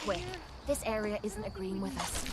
quick. This area isn't agreeing with us.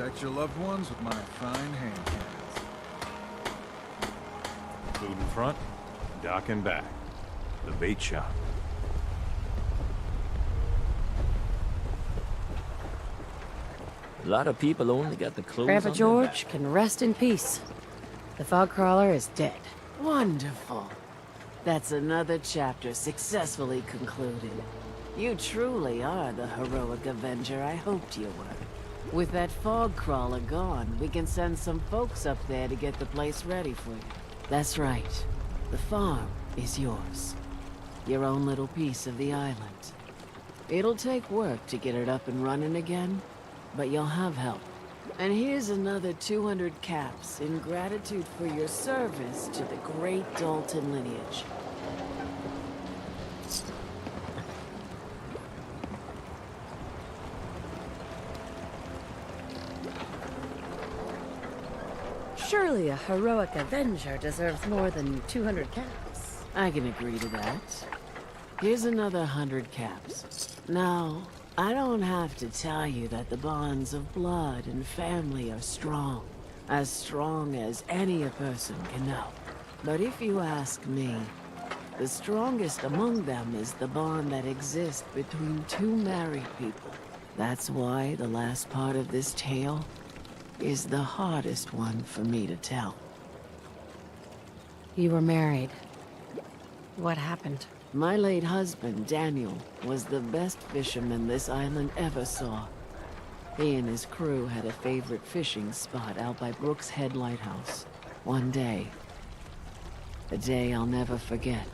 Protect your loved ones with my fine hand cannons. Food in front, dock in back. The bait shop. A lot of people only got the clothes Grandpa on their George back. can rest in peace. The fog crawler is dead. Wonderful. That's another chapter successfully concluded. You truly are the heroic Avenger I hoped you were. With that fog crawler gone, we can send some folks up there to get the place ready for you. That's right. The farm is yours. Your own little piece of the island. It'll take work to get it up and running again, but you'll have help. And here's another 200 caps in gratitude for your service to the great Dalton lineage. Surely a heroic Avenger deserves more than 200 caps. I can agree to that. Here's another 100 caps. Now, I don't have to tell you that the bonds of blood and family are strong. As strong as any a person can know. But if you ask me, the strongest among them is the bond that exists between two married people. That's why the last part of this tale is the hardest one for me to tell. You were married. What happened? My late husband, Daniel, was the best fisherman this island ever saw. He and his crew had a favorite fishing spot out by Brooks Head Lighthouse. One day, a day I'll never forget,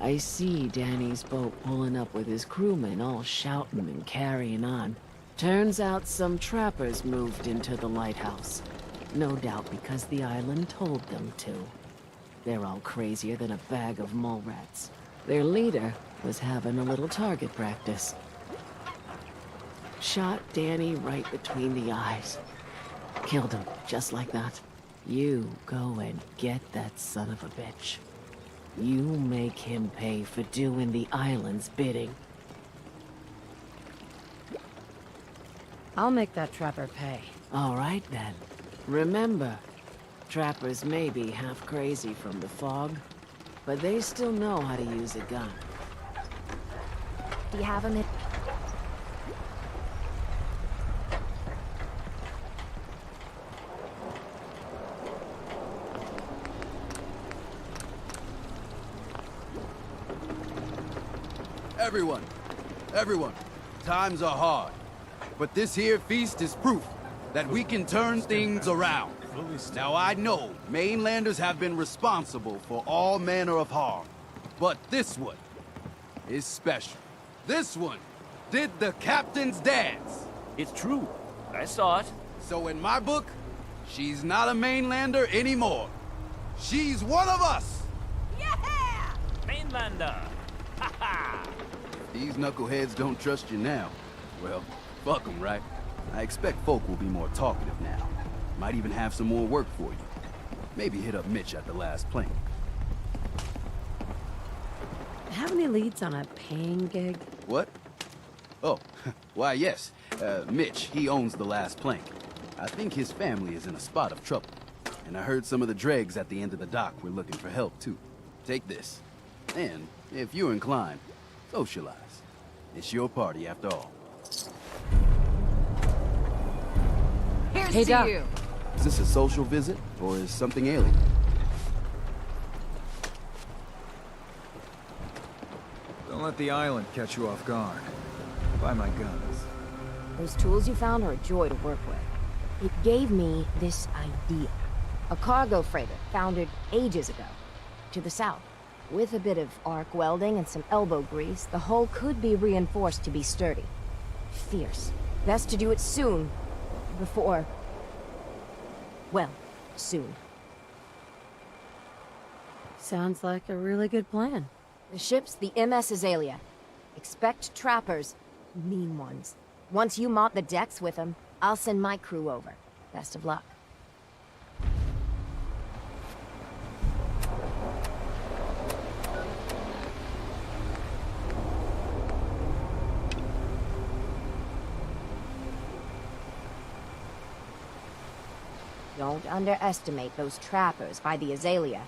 I see Danny's boat pulling up with his crewmen all shouting and carrying on. Turns out some trappers moved into the lighthouse. No doubt because the island told them to. They're all crazier than a bag of mole rats. Their leader was having a little target practice. Shot Danny right between the eyes. Killed him, just like that. You go and get that son of a bitch. You make him pay for doing the island's bidding. I'll make that trapper pay. All right, then. Remember, trappers may be half crazy from the fog, but they still know how to use a gun. Do you have a minute? Everyone, times are hard. But this here feast is proof that we can turn things around. Now I know mainlanders have been responsible for all manner of harm, but this one is special. This one did the captain's dance. It's true. I saw it. So in my book, she's not a mainlander anymore. She's one of us! Yeah! Mainlander! Ha ha! These knuckleheads don't trust you now. Well, fuck them, right? I expect folk will be more talkative now. Might even have some more work for you. Maybe hit up Mitch at the last plank. Have any leads on a paying gig? What? Oh, why yes. Mitch, he owns the last plank. I think his family is in a spot of trouble. And I heard some of the dregs at the end of the dock were looking for help too. Take this. And, if you're inclined, socialize. It's your party after all. Here's Hey, to Doc. you. Is this a social visit, or is something alien? Don't let the island catch you off guard. Buy my guns. Those tools you found are a joy to work with. It gave me this idea. A cargo freighter foundered ages ago, to the south. With a bit of arc welding and some elbow grease, the hull could be reinforced to be sturdy. Fierce. Best to do it soon, before... well, soon. Sounds like a really good plan. The ship's the MS Azalea. Expect trappers, mean ones. Once you mop the decks with them, I'll send my crew over. Best of luck. Don't underestimate those trappers by the Azalea.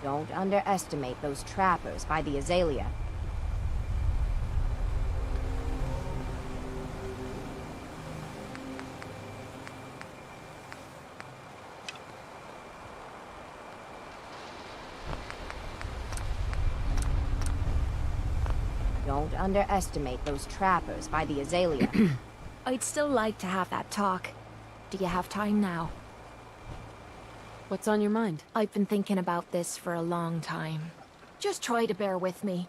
Don't underestimate those trappers by the Azalea. Don't underestimate those trappers by the Azalea. I'd still like to have that talk. Do you have time now? What's on your mind? I've been thinking about this for a long time. Just try to bear with me.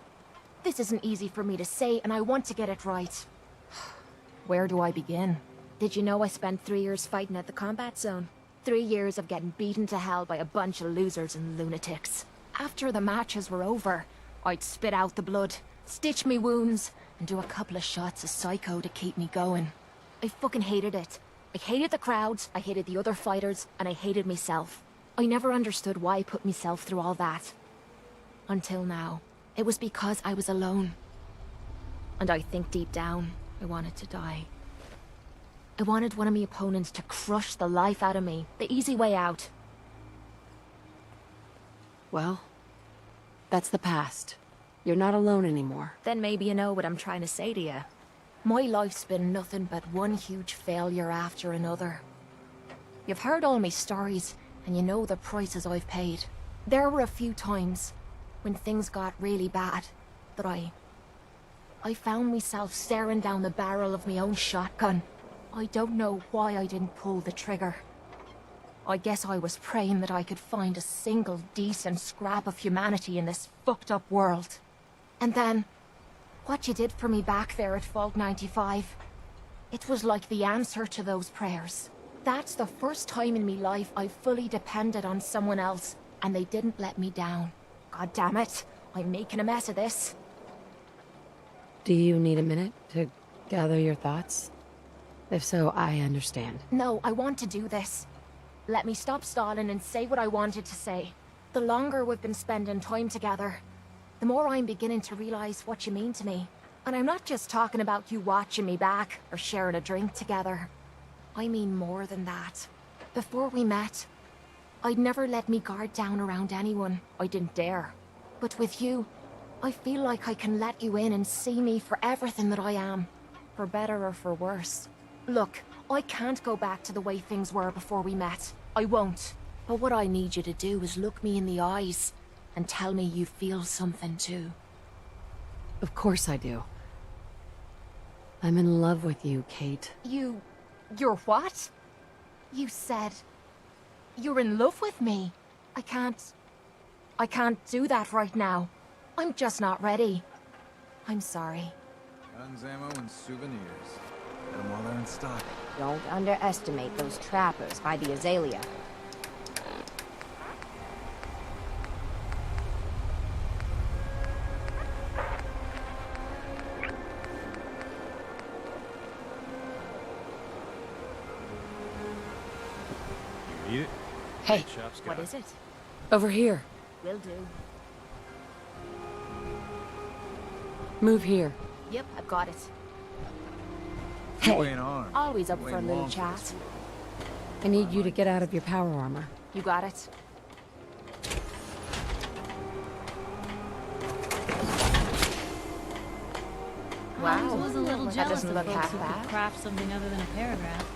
This isn't easy for me to say, and I want to get it right. Where do I begin? Did you know I spent 3 years fighting at the combat zone? 3 years of getting beaten to hell by a bunch of losers and lunatics. After the matches were over, I'd spit out the blood, stitch me wounds, and do a couple of shots of psycho to keep me going. I fucking hated it. I hated the crowds, I hated the other fighters, and I hated myself. I never understood why I put myself through all that. Until now. It was because I was alone. And I think deep down, I wanted to die. I wanted one of my opponents to crush the life out of me. The easy way out. Well, that's the past. You're not alone anymore. Then maybe you know what I'm trying to say to you. My life's been nothing but one huge failure after another. You've heard all my stories, and you know the prices I've paid. There were a few times, when things got really bad, that I found myself staring down the barrel of my own shotgun. I don't know why I didn't pull the trigger. I guess I was praying that I could find a single decent scrap of humanity in this fucked up world. And then, what you did for me back there at Fault 95, it was like the answer to those prayers. That's the first time in me life I fully depended on someone else, and they didn't let me down. God damn it, I'm making a mess of this. Do you need a minute to gather your thoughts? If so, I understand. No, I want to do this. Let me stop stalling and say what I wanted to say. The longer we've been spending time together, the more I'm beginning to realize what you mean to me. And I'm not just talking about you watching me back or sharing a drink together. I mean more than that. Before we met, I'd never let me guard down around anyone. I didn't dare. But with you, I feel like I can let you in and see me for everything that I am. For better or for worse. Look, I can't go back to the way things were before we met. I won't. But what I need you to do is look me in the eyes and tell me you feel something too. Of course I do. I'm in love with you, Kate. You're what? You said you're in love with me. I can't do that right now. I'm just not ready. I'm sorry. Guns, ammo, and souvenirs. Get them while they're in stock. Don't underestimate those trappers by the Azalea. Hey, Chop's got What it. is it? over here. Will do. Move here. Yep, I've got it. You Hey, ain't armed. Always up You for a ain't little long for chat. this world. I need you to get out of your power armor. You got it? Holmes was a little That jealous doesn't of look folks half who bad. could craft something other than a paragraph.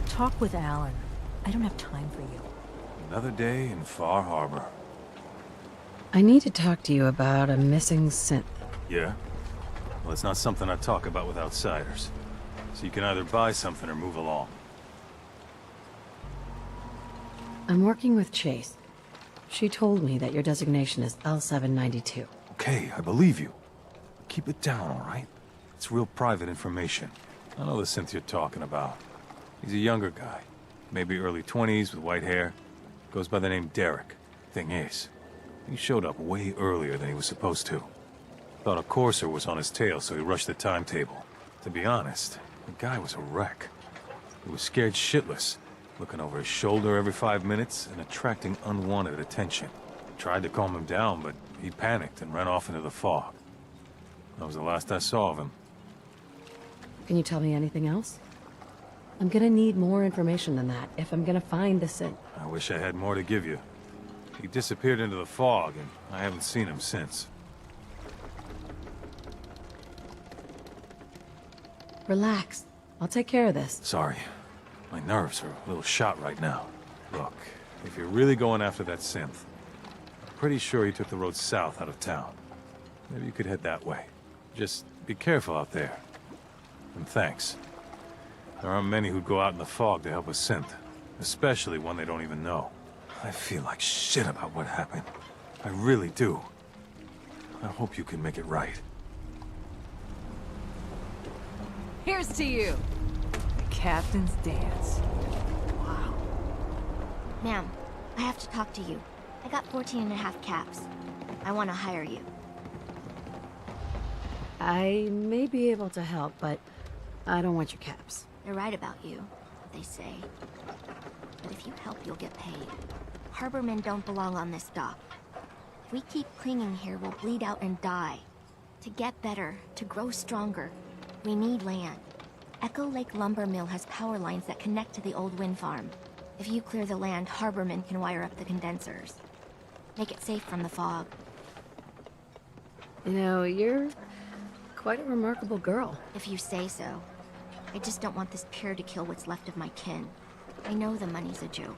Talk with Alan. I don't have time for you. Another day in Far Harbor. I need to talk to you about a missing synth. Yeah? Well, it's not something I talk about with outsiders. So you can either buy something or move along. I'm working with Chase. She told me that your designation is L792. Okay, I believe you. Keep it down, all right? It's real private information. I know the synth you're talking about. He's a younger guy. Maybe early 20s with white hair. Goes by the name Derek. Thing is, he showed up way earlier than he was supposed to. Thought a courser was on his tail, so he rushed the timetable. To be honest, the guy was a wreck. He was scared shitless, looking over his shoulder every 5 minutes and attracting unwanted attention. Tried to calm him down, but he panicked and ran off into the fog. That was the last I saw of him. Can you tell me anything else? I'm gonna need more information than that if I'm gonna find the synth. I wish I had more to give you. He disappeared into the fog, and I haven't seen him since. Relax. I'll take care of this. Sorry. My nerves are a little shot right now. Look, if you're really going after that synth, I'm pretty sure he took the road south out of town. Maybe you could head that way. Just be careful out there. And thanks. There aren't many who'd go out in the fog to help a synth, especially one they don't even know. I feel like shit about what happened. I really do. I hope you can make it right. Here's to you. The captain's dance. Ma'am, I have to talk to you. I got 14 and a half caps. I want to hire you. I may be able to help, but I don't want your caps. They're right about you, they say. But if you help, you'll get paid. Harbormen don't belong on this dock. If we keep clinging here, we'll bleed out and die. To get better, to grow stronger, we need land. Echo Lake Lumber Mill has power lines that connect to the old wind farm. If you clear the land, Harbormen can wire up the condensers. Make it safe from the fog. You know, you're quite a remarkable girl. If you say so. I just don't want this pier to kill what's left of my kin. I know the money's a joke.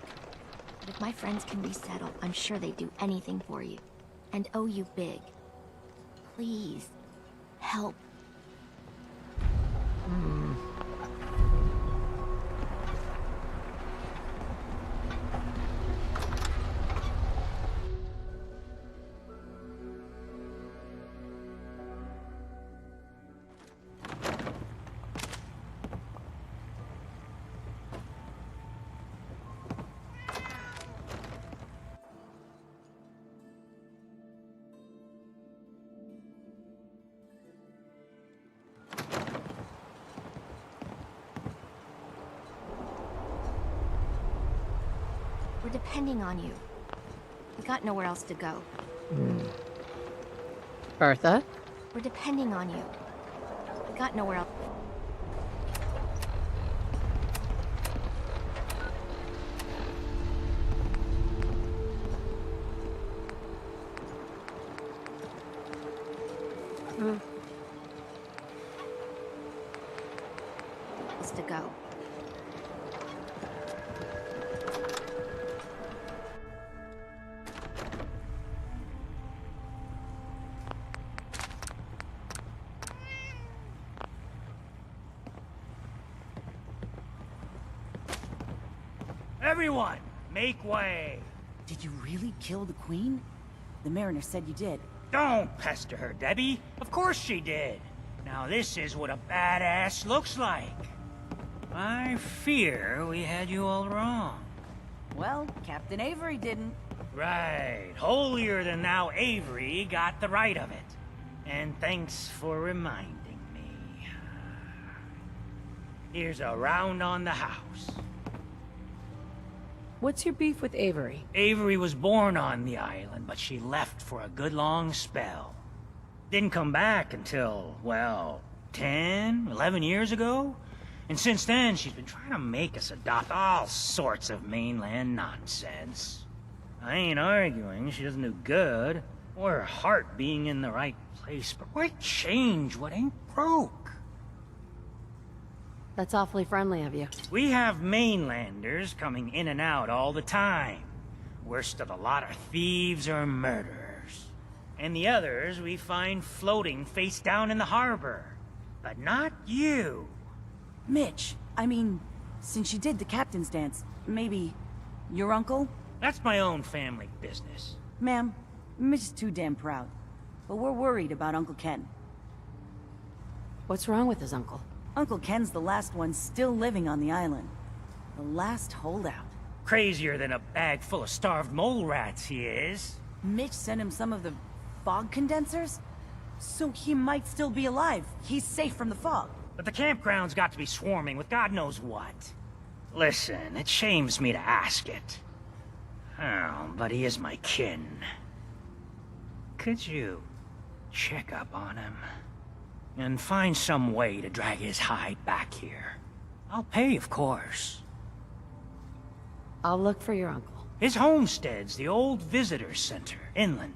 But if my friends can resettle, I'm sure they'd do anything for you. And owe you big. Please, help. We're depending on you. We got nowhere else to go. Bertha? We're depending on you. We got nowhere else. Else to go. Everyone, make way. Did you really kill the queen? The mariner said you did. Don't pester her, Debbie. Of course she did. Now this is what a badass looks like. I fear we had you all wrong. Well, Captain Avery didn't. Right. Holier than thou Avery got the right of it. And thanks for reminding me. Here's a round on the house. What's your beef with Avery? Avery was born on the island, but she left for a good long spell. Didn't come back until, well, 10, 11 years ago? And since then, she's been trying to make us adopt all sorts of mainland nonsense. I ain't arguing she doesn't do good, or her heart being in the right place, but why change what ain't broke? That's awfully friendly of you. We have mainlanders coming in and out all the time. Worst of the lot are thieves or murderers. And the others we find floating face down in the harbor. But not you. Mitch, I mean, since you did the captain's dance, maybe your uncle? That's my own family business. Ma'am, Mitch is too damn proud. But we're worried about Uncle Ken. What's wrong with his uncle? Uncle Ken's the last one still living on the island. The last holdout. Crazier than a bag full of starved mole rats, he is. Mitch sent him some of the fog condensers? So he might still be alive. He's safe from the fog. But the campground's got to be swarming with God knows what. Listen, it shames me to ask it. Oh, but he is my kin. Could you check up on him? And find some way to drag his hide back here. I'll pay, of course. I'll look for your uncle. His homestead's the old visitor center, inland.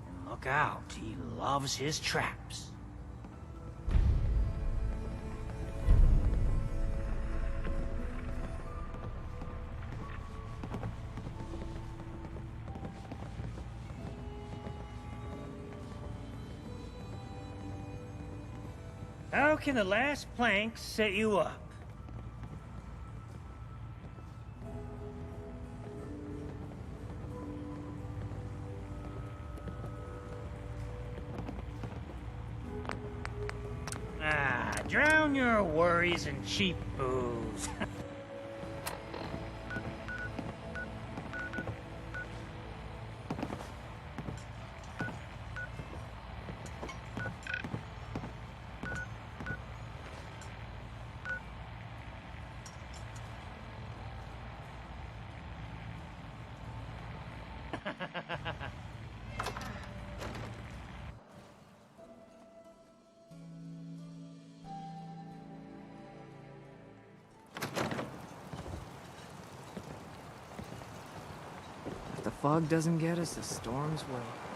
And look out, he loves his traps. How can the last plank set you up? Drown your worries in cheap booze. If the fog doesn't get us, the storms will.